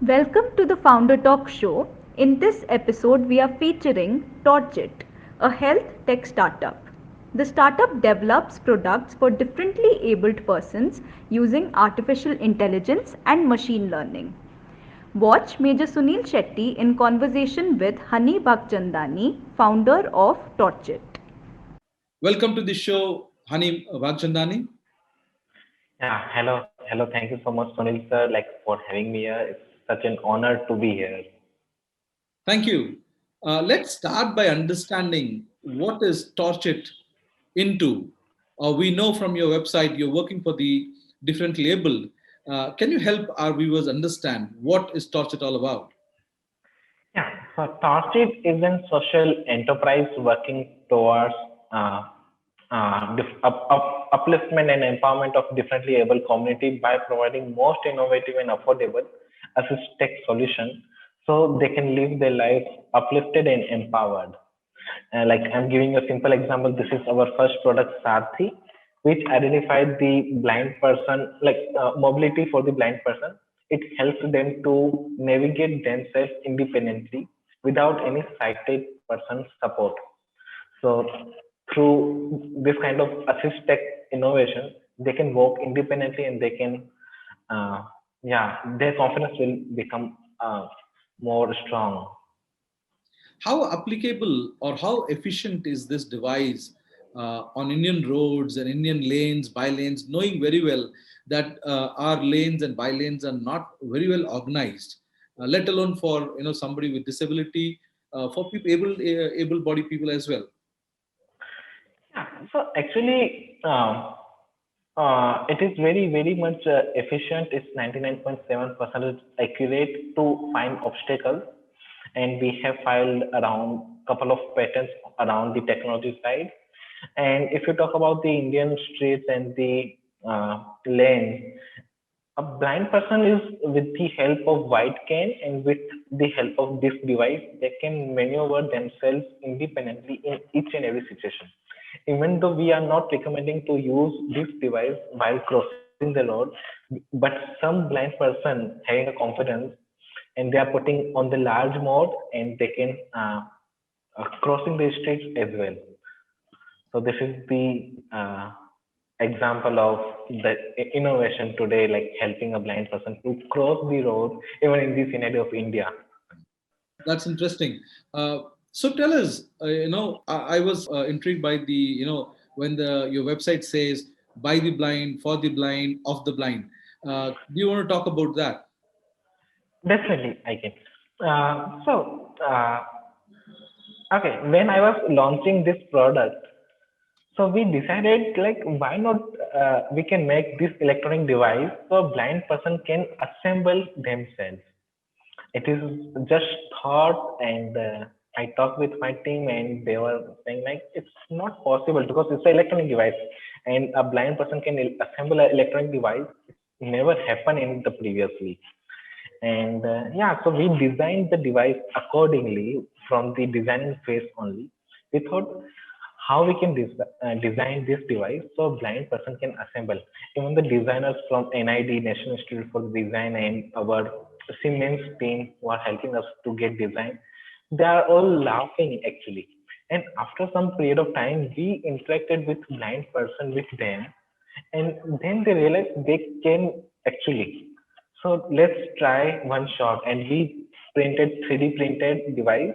Welcome to the Founder Talk Show. In this episode, we are featuring Torchit, a health tech startup. The startup develops products for differently abled persons using artificial intelligence and machine learning. Watch Major Sunil Shetty in conversation with Hani Bhagchandani, founder of Torchit. Welcome to the show, Hani Vagchandani. Yeah, hello. Thank you so much, Sunil sir, for having me here. It's such an honor to be here. Thank you. Let's start by understanding what is Torchit into. We know from your website you're working for the differently abled. Can you help our viewers understand what is Torchit all about? Yeah, so Torchit is a social enterprise working towards uh, upliftment and empowerment of differently able community by providing most innovative and affordable assist tech solution so they can live their life uplifted and empowered. Like I'm giving a simple example. This is our first product, Sarthi, which identified the blind person, mobility for the blind person. It helps them to navigate themselves independently without any sighted person's support. So through this kind of assist tech innovation, they can walk independently and they can, uh, yeah, their confidence will become more strong. How applicable or how efficient is this device on Indian roads and Indian lanes, by lanes, knowing very well that our lanes and by lanes are not very well organized, let alone for somebody with disability, for people able-bodied people as well. Yeah, so actually, it is very much efficient. It's 99.7% accurate to find obstacles, and we have filed around couple of patents around the technology side. And if you talk about the Indian streets and the lanes, a blind person is with the help of white cane and with the help of this device, they can maneuver themselves independently in each and every situation. Even though we are not recommending to use this device while crossing the road, but some blind person having a confidence and they are putting on the large mode and they can crossing the streets as well. So this is the example of the innovation today, like helping a blind person to cross the road, even in the scenario of India. That's interesting. So tell us, I was intrigued by the, when your website says by the blind, for the blind, of the blind. Do you want to talk about that? Definitely, I can. Okay, when I was launching this product, so we decided like why not we can make this electronic device so a blind person can assemble themselves. It is just thought, and I talked with my team, and they were saying like it's not possible because it's an electronic device, and a blind person can assemble an electronic device. It never happened in the previously, and yeah, so we designed the device accordingly from the designing phase only. We thought how we can design this device so a blind person can assemble. Even the designers from NID, National Institute for Design, and our Siemens team who are helping us to get design, they are all laughing actually. And after some period of time, we interacted with blind person with them, and then they realized they can actually. So let's try one shot, and we printed 3D printed device,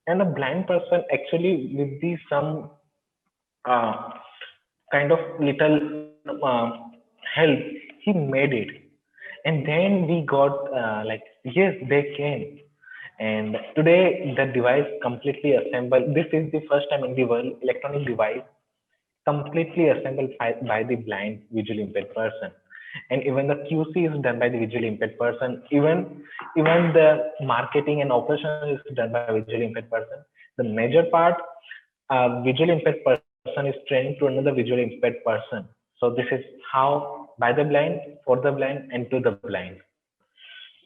and a blind person actually with the some uh, kind of little help, he made it, and then we got yes, they can. And today the device completely assembled. This is the first time in the world electronic device completely assembled by the blind visually impaired person, and even the QC is done by the visually impaired person. Even the marketing and operation is done by visually impaired person. The major part, visually impaired person is training to another visually impaired person. So this is how by the blind, for the blind, and to the blind.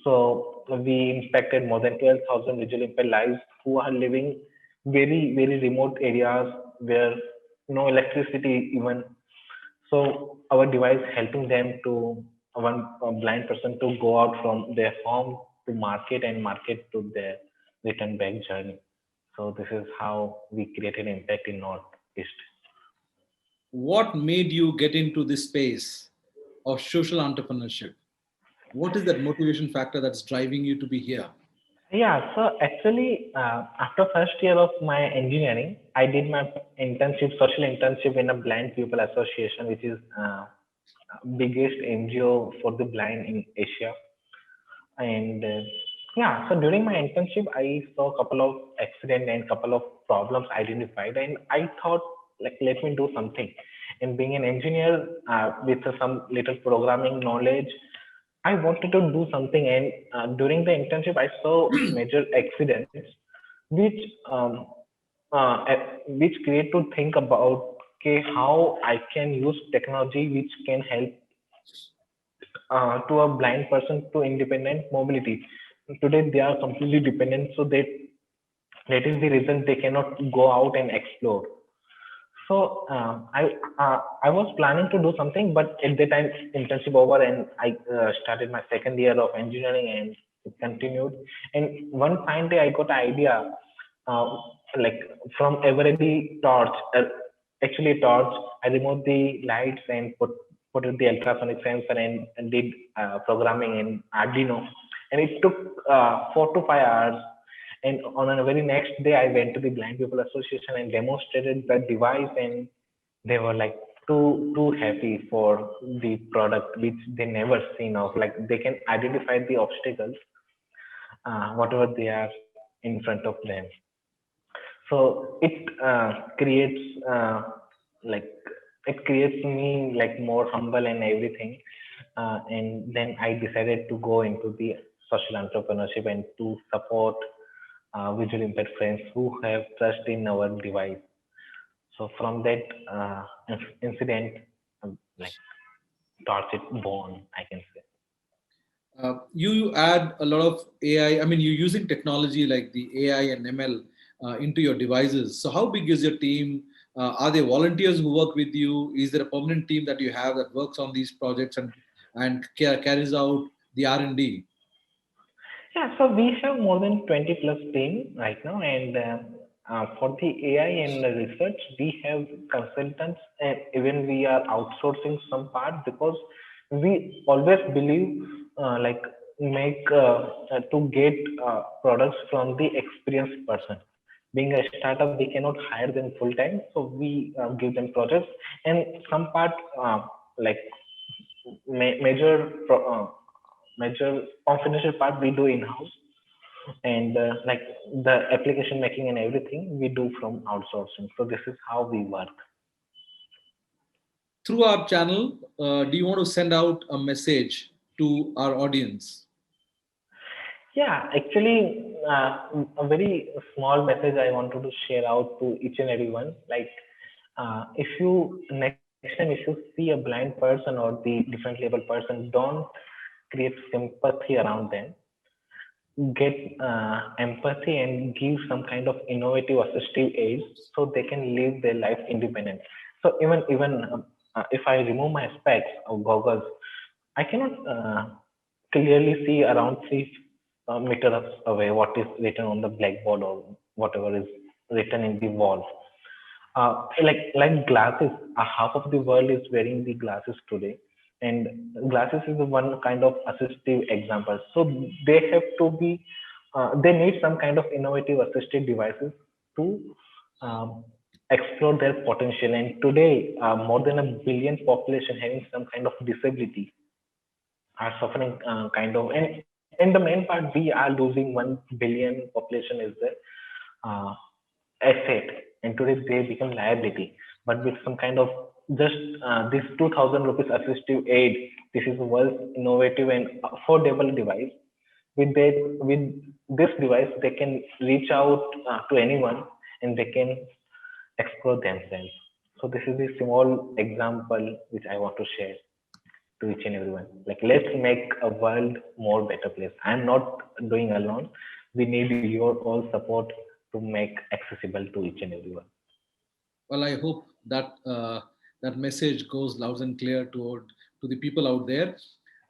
So we inspected more than 12,000 visually impaired lives who are living very remote areas where no electricity even. So our device helping them to one blind person to go out from their home to market and market to their return back journey. So this is how we created impact in Northeast. What made you get into this space of social entrepreneurship? What is that motivation factor that's driving you to be here? Yeah, so actually, after first year of my engineering, I did my internship, social internship in a Blind People Association, which is biggest NGO for the blind in Asia. And yeah, so during my internship, I saw a couple of accident and couple of problems identified, and I thought, like, let me do something. And being an engineer with some little programming knowledge, I wanted to do something. And during the internship, I saw major accidents, which um, which create to think about, okay, how I can use technology which can help to a blind person to independent mobility. Today they are completely dependent, so that is the reason they cannot go out and explore. So I was planning to do something, but at the time internship over, and I started my second year of engineering, and it continued. And one fine day I got an idea, uh, like from every torch, actually torch. I removed the lights and put in the ultrasonic sensor, and did programming in Arduino, and it took 4 to 5 hours. And on a very next day, I went to the Blind People Association and demonstrated the device, and they were like too happy for the product, which they never seen of. Like they can identify the obstacles, whatever they are in front of them. So creates like it creates me like more humble and everything. And then I decided to go into the social entrepreneurship and to support visual impaired friends who have trust in our device. So from that incident, like Torchit born, I can say. You add a lot of AI. I mean, you're using technology like the AI and ML into your devices. So, how big is your team? Are there volunteers who work with you? Is there a permanent team that you have that works on these projects and carries out the R&D? Yeah, so we have more than 20 plus team right now, and for the AI and the research, we have consultants, and even we are outsourcing some part, because we always believe like make to get products from the experienced person. Being a startup, we cannot hire them full time, so we give them projects, and some part like major major confidential part we do in house, and like the application making and everything we do from outsourcing. So this is how we work. Through our channel, do you want to send out a message to our audience? Yeah, actually, a very small message I wanted to share out to each and everyone. Like, if you next time if you see a blind person or the different level person, don't create sympathy around them. Get empathy and give some kind of innovative assistive aids so they can live their life independent. So even if I remove my specs or goggles, I cannot clearly see around 3 meters away what is written on the blackboard or whatever is written in the wall. Like glasses, half of the world is wearing the glasses today, and glasses is the one kind of assistive example. So they have to be, they need some kind of innovative assistive devices to um, explore their potential. And today, more than a billion population having some kind of disability are suffering kind of, and the main part we are losing 1 billion population is the uh, asset, and today they become liability. But with some kind of just this 2000 rupees assistive aid, this is the world's innovative and affordable device. With that, with this device they can reach out to anyone, and they can explore themselves. So this is the small example which I want to share to each and everyone. Like, let's make a world more better place. I'm not doing alone. We need your all support to make accessible to each and everyone. Well, I hope that that message goes loud and clear to the people out there.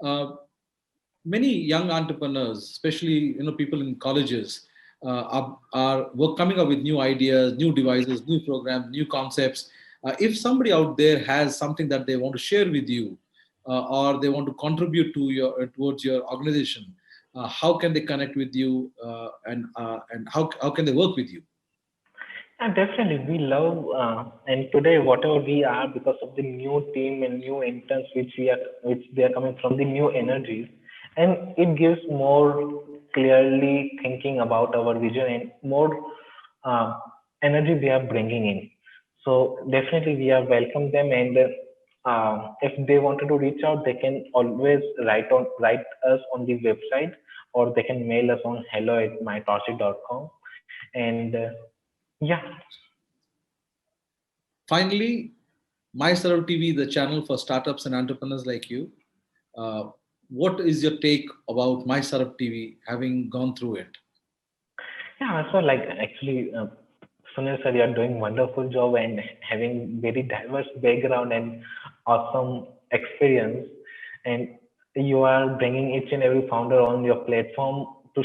Uh, many young entrepreneurs, especially people in colleges, coming up with new ideas, new devices, new programs, new concepts. If somebody out there has something that they want to share with you, or they want to contribute to your towards your organization, how can they connect with you, and how can they work with you? And definitely, we love, and today whatever we are because of the new team and new interns which they are coming from the new energies, and it gives more clearly thinking about our vision and more uh, energy we are bringing in. So definitely we are welcome them, and if they wanted to reach out, they can always write us on the website, or they can mail us on hello@mytorchit.com. And yeah. Finally, My Sarab TV, the channel for startups and entrepreneurs like you. Uh, what is your take about My Sarab TV, having gone through it? Yeah, so like actually, Sunil sir, you are doing wonderful job and having very diverse background and awesome experience, and you are bringing each and every founder on your platform to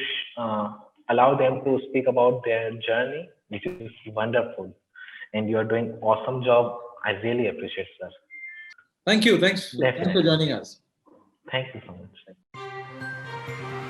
allow them to speak about their journey, which is wonderful, and you are doing awesome job. I really appreciate, sir. Thank you. Thanks for Definitely. joining us. Thank you so much.